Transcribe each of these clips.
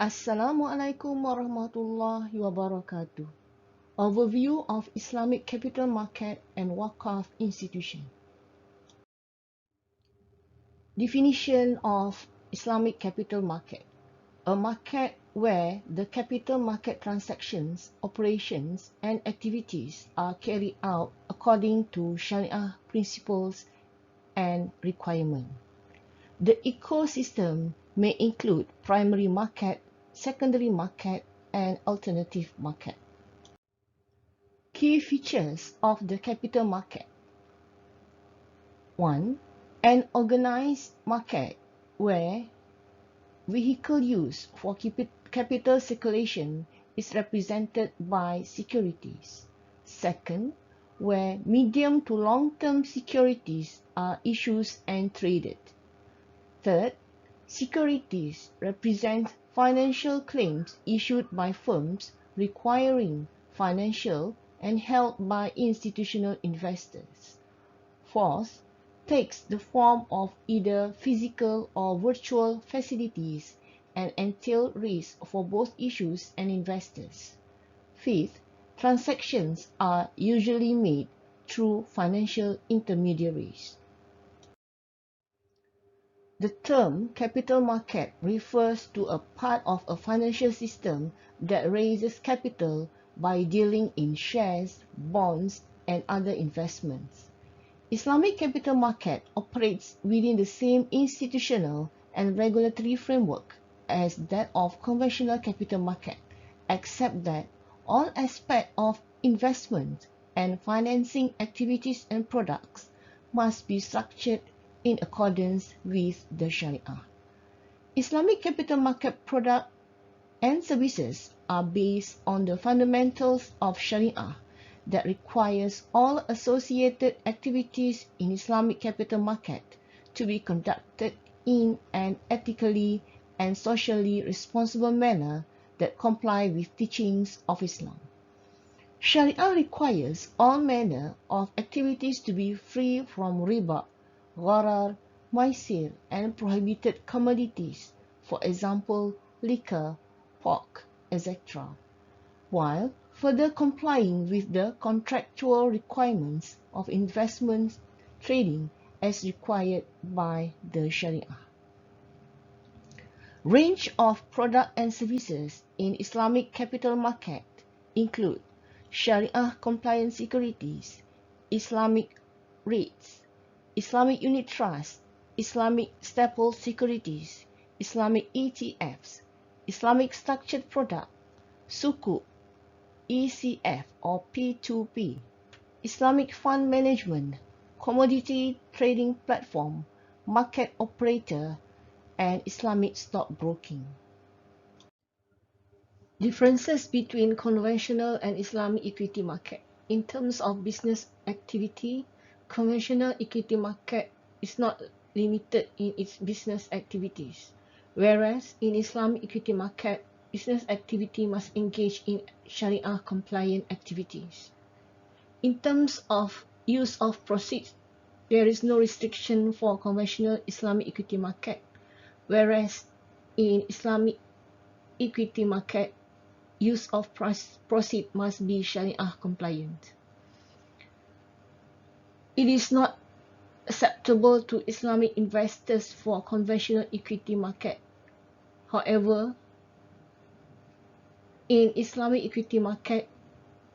Assalamualaikum warahmatullahi wabarakatuh. Overview of Islamic capital market and Waqf institution. Definition of Islamic capital market. A market where the capital market transactions, operations, and activities are carried out according to Sharia principles and requirements. The ecosystem may include primary market, secondary market, and alternative market. Key features of the capital market. 1. An organized market where vehicle use for capital circulation is represented by securities. Second, where medium to long-term securities are issued and traded. Third, securities represent financial claims issued by firms requiring financial and held by institutional investors. Fourth, takes the form of either physical or virtual facilities and entail risk for both issuers and investors. Fifth, transactions are usually made through financial intermediaries. The term capital market refers to a part of a financial system that raises capital by dealing in shares, bonds, and other investments. Islamic capital market operates within the same institutional and regulatory framework as that of conventional capital market, except that all aspects of investment and financing activities and products must be structured in accordance with the Sharia. Islamic capital market products and services are based on the fundamentals of Sharia that requires all associated activities in Islamic capital market to be conducted in an ethically and socially responsible manner that comply with teachings of Islam. Sharia requires all manner of activities to be free from riba, gharar, maisir, and prohibited commodities, for example, liquor, pork, etc., while further complying with the contractual requirements of investment trading as required by the Sharia. Range of product and services in Islamic capital market include Sharia compliant securities, Islamic REITs, Islamic unit trust, Islamic staple securities, Islamic ETFs, Islamic structured product, Sukuk, ECF or P2P, Islamic fund management, commodity trading platform, market operator, and Islamic stockbroking. Differences between conventional and Islamic equity market. In terms of business activity, conventional equity market is not limited in its business activities, whereas in Islamic equity market, business activity must engage in Sharia compliant activities. In terms of use of proceeds, there is no restriction for conventional Islamic equity market, whereas in Islamic equity market, use of proceeds must be Sharia compliant. It is not acceptable to Islamic investors for conventional equity market. However, in Islamic equity market,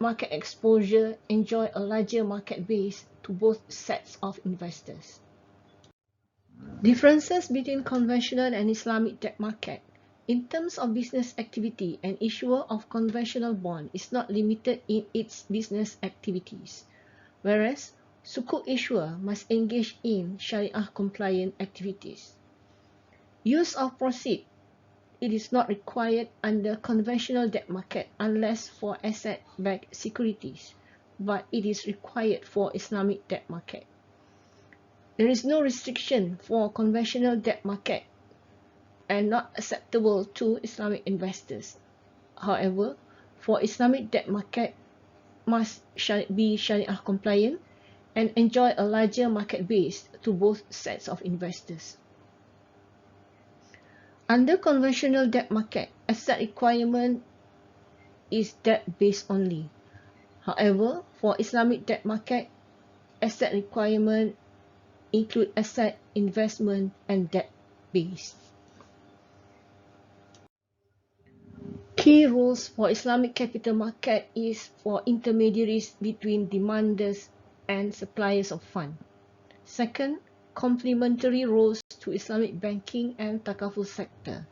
market exposure enjoy a larger market base to both sets of investors. Differences between conventional and Islamic debt market. In terms of business activity, an issuer of conventional bond is not limited in its business activities, whereas Sukuk issuer must engage in Sharia compliant activities. Use of proceeds. It is not required under conventional debt market unless for asset-backed securities, but it is required for Islamic debt market. There is no restriction for conventional debt market and not acceptable to Islamic investors. However, for Islamic debt market must be Sharia compliant and enjoy a larger market base to both sets of investors. Under conventional debt market, asset requirement is debt-based only. However, for Islamic debt market, asset requirement include asset, investment, and debt-based. Key rules for Islamic capital market is for intermediaries between demanders and suppliers of fund. Second, complementary roles to Islamic banking and takaful sector.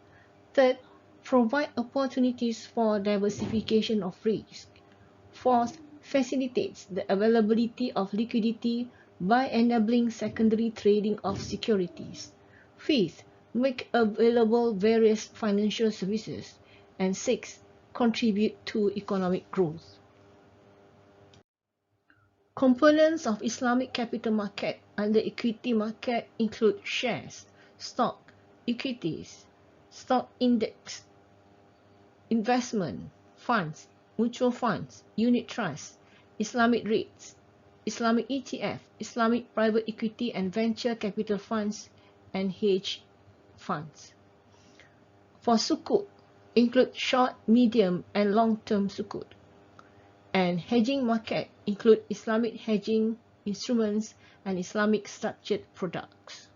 Third, provide opportunities for diversification of risk. Fourth, facilitates the availability of liquidity by enabling secondary trading of securities. Fifth, make available various financial services. And sixth, contribute to economic growth. Components of Islamic capital market under equity market include shares, stock, equities, stock index, investment, funds, mutual funds, unit trusts, Islamic REITs, Islamic ETF, Islamic private equity and venture capital funds, and hedge funds. For sukuk, include short, medium, and long-term sukuk. And hedging market include Islamic hedging instruments and Islamic structured products.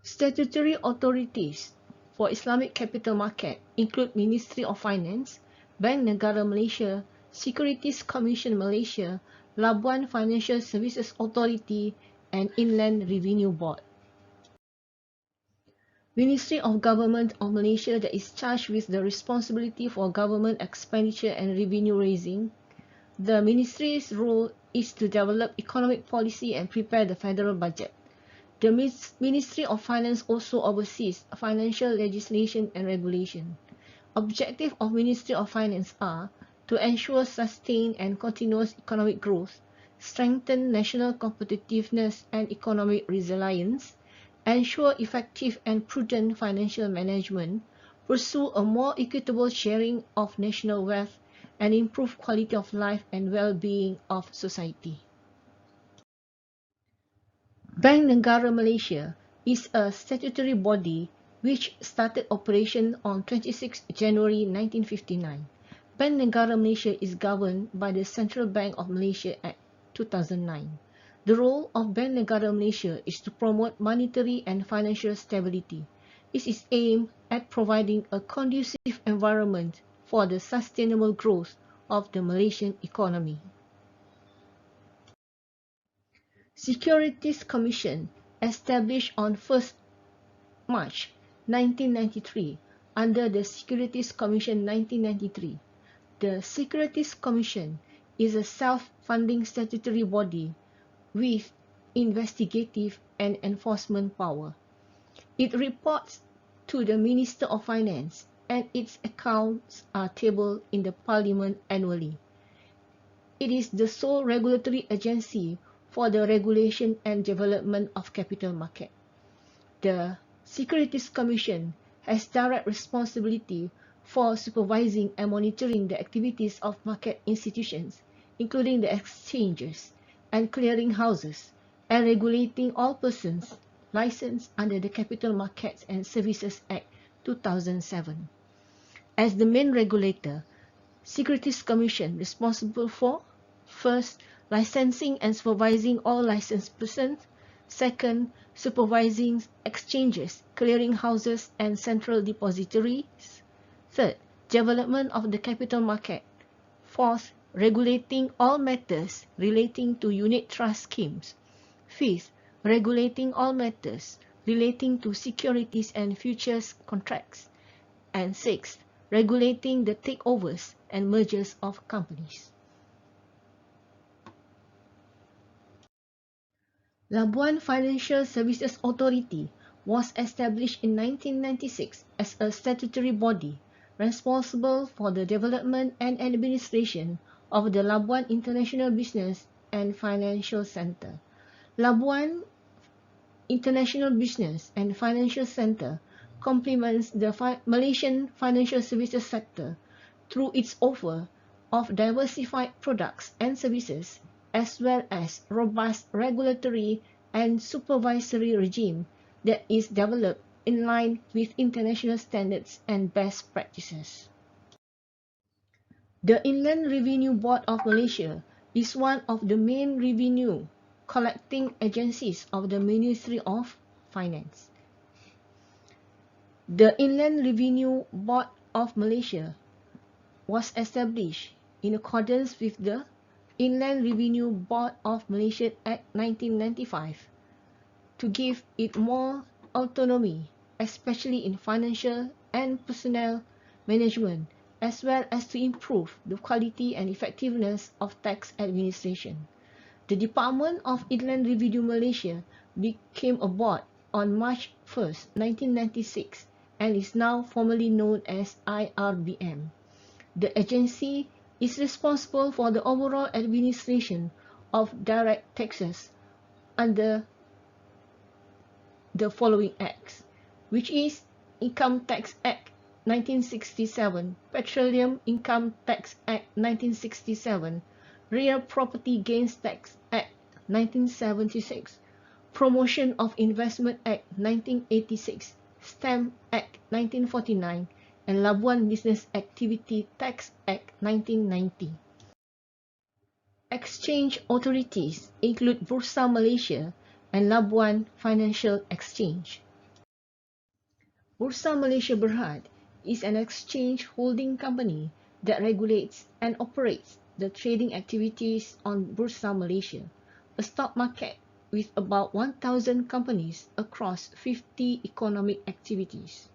Statutory authorities for Islamic capital market include Ministry of Finance, Bank Negara Malaysia, Securities Commission Malaysia, Labuan Financial Services Authority, and Inland Revenue Board. Ministry of Government of Malaysia that is charged with the responsibility for government expenditure and revenue raising. The ministry's role is to develop economic policy and prepare the federal budget. The Ministry of Finance also oversees financial legislation and regulation. Objectives of Ministry of Finance are to ensure sustained and continuous economic growth, strengthen national competitiveness and economic resilience, ensure effective and prudent financial management, pursue a more equitable sharing of national wealth, and improve quality of life and well-being of society. Bank Negara Malaysia is a statutory body which started operation on 26 January 1959. Bank Negara Malaysia is governed by the Central Bank of Malaysia Act 2009. The role of Bank Negara Malaysia is to promote monetary and financial stability. It is aimed at providing a conducive environment for the sustainable growth of the Malaysian economy. Securities Commission, established on 1st March 1993 under the Securities Commission 1993. The Securities Commission is a self-funding statutory body with investigative and enforcement power. It reports to the Minister of Finance and its accounts are tabled in the Parliament annually. It is the sole regulatory agency for the regulation and development of capital market. The Securities Commission has direct responsibility for supervising and monitoring the activities of market institutions, including the exchanges and clearing houses, and regulating all persons licensed under the Capital Markets and Services Act 2007. As the main regulator, Securities Commission responsible for: first, licensing and supervising all licensed persons; second, supervising exchanges, clearing houses, and central depositories; third, development of the capital market; fourth, regulating all matters relating to unit trust schemes; fifth, regulating all matters relating to securities and futures contracts; and sixth, regulating the takeovers and mergers of companies. Labuan Financial Services Authority was established in 1996 as a statutory body responsible for the development and administration of the Labuan International Business and Financial Centre. Labuan International Business and Financial Centre complements the Malaysian financial services sector through its offer of diversified products and services, as well as robust regulatory and supervisory regime that is developed in line with international standards and best practices. The Inland Revenue Board of Malaysia is one of the main revenue collecting agencies of the Ministry of Finance. The Inland Revenue Board of Malaysia was established in accordance with the Inland Revenue Board of Malaysia Act 1995 to give it more autonomy, especially in financial and personnel management, as well as to improve the quality and effectiveness of tax administration. The Department of Inland Revenue Malaysia became a board on March 1, 1996 and is now formally known as IRBM. The agency is responsible for the overall administration of direct taxes under the following acts, which is Income Tax Act 1967, Petroleum Income Tax Act 1967, Real Property Gains Tax Act 1976, Promotion of Investment Act 1986, Stamp Act 1949, and Labuan Business Activity Tax Act 1990. Exchange authorities include Bursa Malaysia and Labuan Financial Exchange. Bursa Malaysia Berhad is an exchange holding company that regulates and operates the trading activities on Bursa Malaysia, a stock market with about 1,000 companies across 50 economic activities.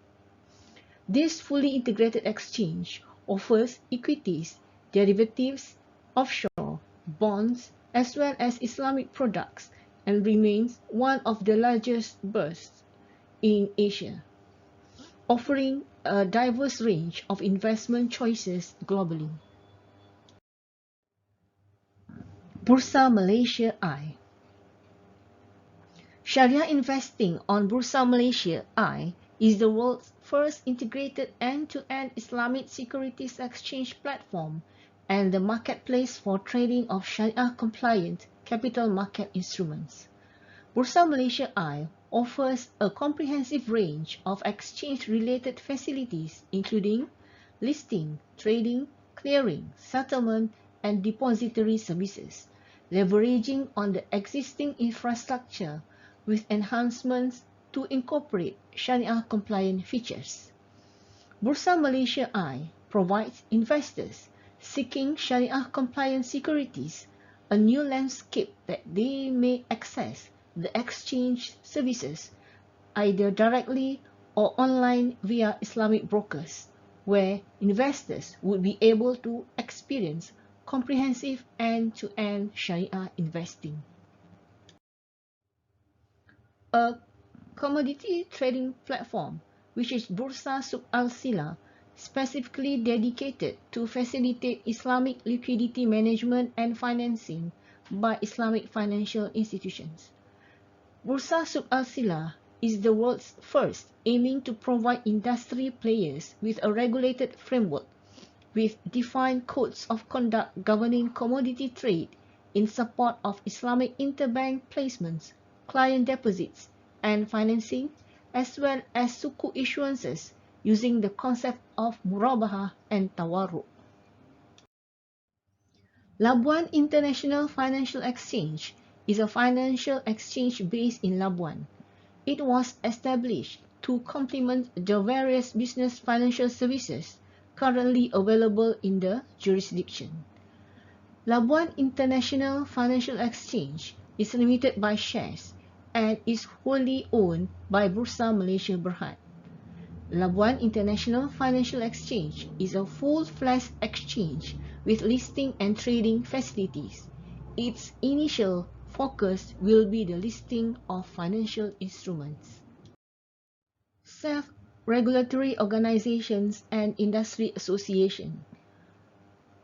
This fully integrated exchange offers equities, derivatives, offshore, bonds, as well as Islamic products and remains one of the largest bursts in Asia, offering a diverse range of investment choices globally. Bursa Malaysia I. Sharia investing on Bursa Malaysia I is the world's first integrated end-to-end Islamic securities exchange platform and the marketplace for trading of Sharia-compliant capital market instruments. Bursa Malaysia I offers a comprehensive range of exchange-related facilities including listing, trading, clearing, settlement, and depository services, leveraging on the existing infrastructure with enhancements to incorporate Sharia-compliant features. Bursa Malaysia I provides investors seeking Sharia-compliant securities a new landscape that they may access the exchange services either directly or online via Islamic brokers, where investors would be able to experience comprehensive end-to-end Sharia investing. A commodity trading platform, which is Bursa Suq Al-Sila, specifically dedicated to facilitate Islamic liquidity management and financing by Islamic financial institutions. Bursa Suq Al-Sila is the world's first aiming to provide industry players with a regulated framework with defined codes of conduct governing commodity trade in support of Islamic interbank placements, client deposits, and financing, as well as sukuk issuances using the concept of murabahah and tawarruq. Labuan International Financial Exchange is a financial exchange based in Labuan. It was established to complement the various business financial services currently available in the jurisdiction. Labuan International Financial Exchange is limited by shares and is wholly owned by Bursa Malaysia Berhad. Labuan International Financial Exchange is a full-fledged exchange with listing and trading facilities. Its initial focus will be the listing of financial instruments. Self-regulatory organizations and industry association,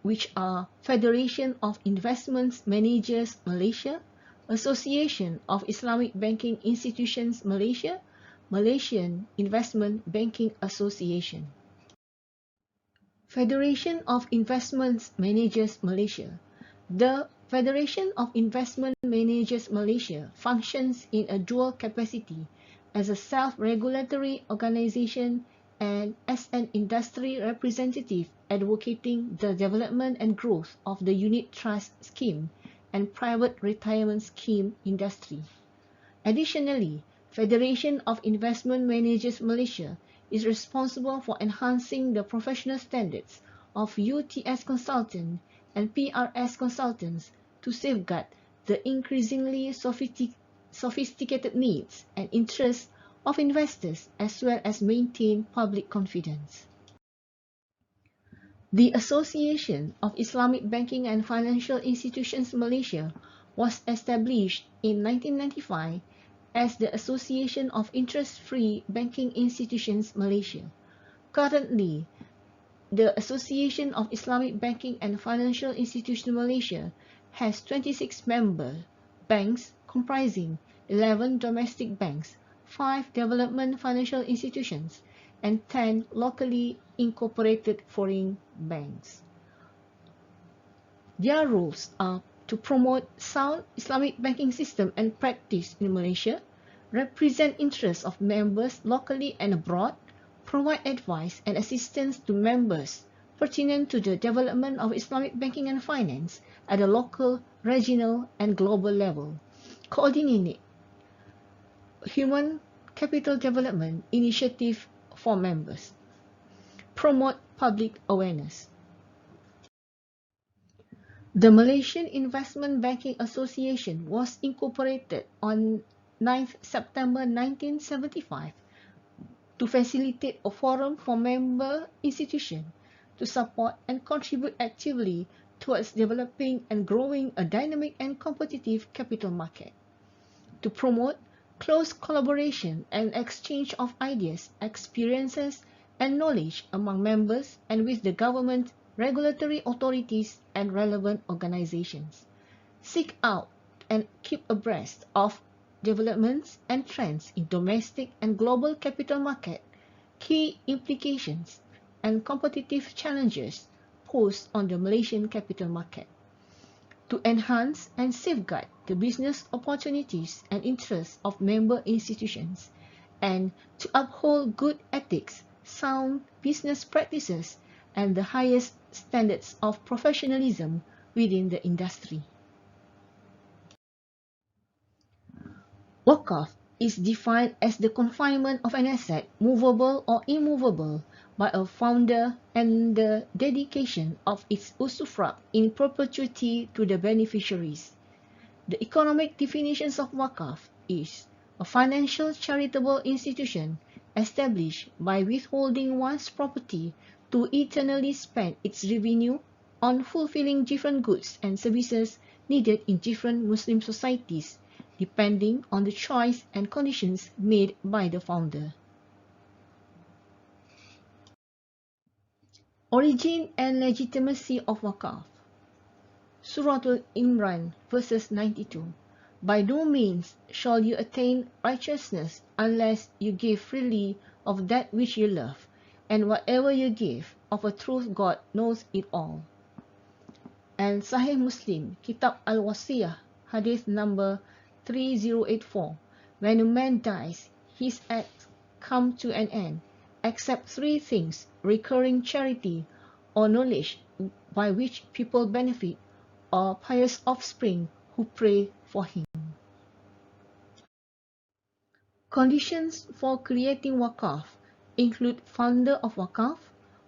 which are Federation of Investment Managers Malaysia, Association of Islamic Banking Institutions Malaysia, Malaysian Investment Banking Association. Federation of Investment Managers Malaysia. The Federation of Investment Managers Malaysia functions in a dual capacity as a self-regulatory organization and as an industry representative advocating the development and growth of the unit trust scheme and private retirement scheme industry. Additionally, Federation of Investment Managers Malaysia is responsible for enhancing the professional standards of UTS consultants and PRS consultants to safeguard the increasingly sophisticated needs and interests of investors as well as maintain public confidence. The Association of Islamic Banking and Financial Institutions Malaysia was established in 1995 as the Association of Interest-Free Banking Institutions Malaysia. Currently, the Association of Islamic Banking and Financial Institutions Malaysia has 26 member banks comprising 11 domestic banks, 5 development financial institutions, and 10 locally incorporated foreign banks. Their roles are to promote sound Islamic banking system and practice in Malaysia, represent interests of members locally and abroad, provide advice and assistance to members pertinent to the development of Islamic banking and finance at a local, regional, and global level, coordinate human capital development initiative for members, promote public awareness. The Malaysian Investment Banking Association was incorporated on 9th September 1975 to facilitate a forum for member institutions to support and contribute actively towards developing and growing a dynamic and competitive capital market, to promote close collaboration and exchange of ideas, experiences, and knowledge among members and with the government, regulatory authorities, and relevant organizations. Seek out and keep abreast of developments and trends in domestic and global capital market, key implications, and competitive challenges posed on the Malaysian capital market, to enhance and safeguard the business opportunities and interests of member institutions, and to uphold good ethics, sound business practices, and the highest standards of professionalism within the industry. Waqf is defined as the confinement of an asset, movable or immovable, by a founder and the dedication of its usufruct in perpetuity to the beneficiaries. The economic definitions of Waqf is a financial charitable institution established by withholding one's property to eternally spend its revenue on fulfilling different goods and services needed in different Muslim societies, depending on the choice and conditions made by the founder. Origin and legitimacy of Waqf. Suratul Imran, verses 92. By no means shall you attain righteousness unless you give freely of that which you love, and whatever you give, of a truth God knows it all. And Sahih Muslim, Kitab Al-Wasiyah, Hadith number 3084. When a man dies, his acts come to an end, except 3 things: recurring charity, or knowledge by which people benefit, or pious offspring who pray for him. Conditions for creating Waqf include founder of Waqf,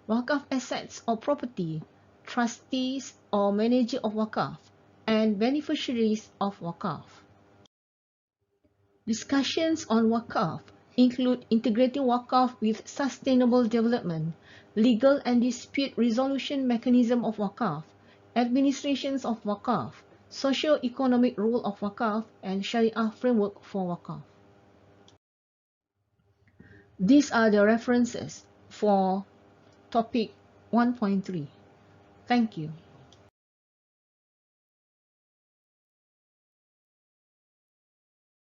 Waqf assets or property, trustees or manager of Waqf, and beneficiaries of Waqf. Discussions on Waqf include integrating Waqf with sustainable development, legal and dispute resolution mechanism of Waqf, administrations of Waqf, socio-economic role of Waqf, and Sharia framework for Waqf. These are the references for topic 1.3. Thank you.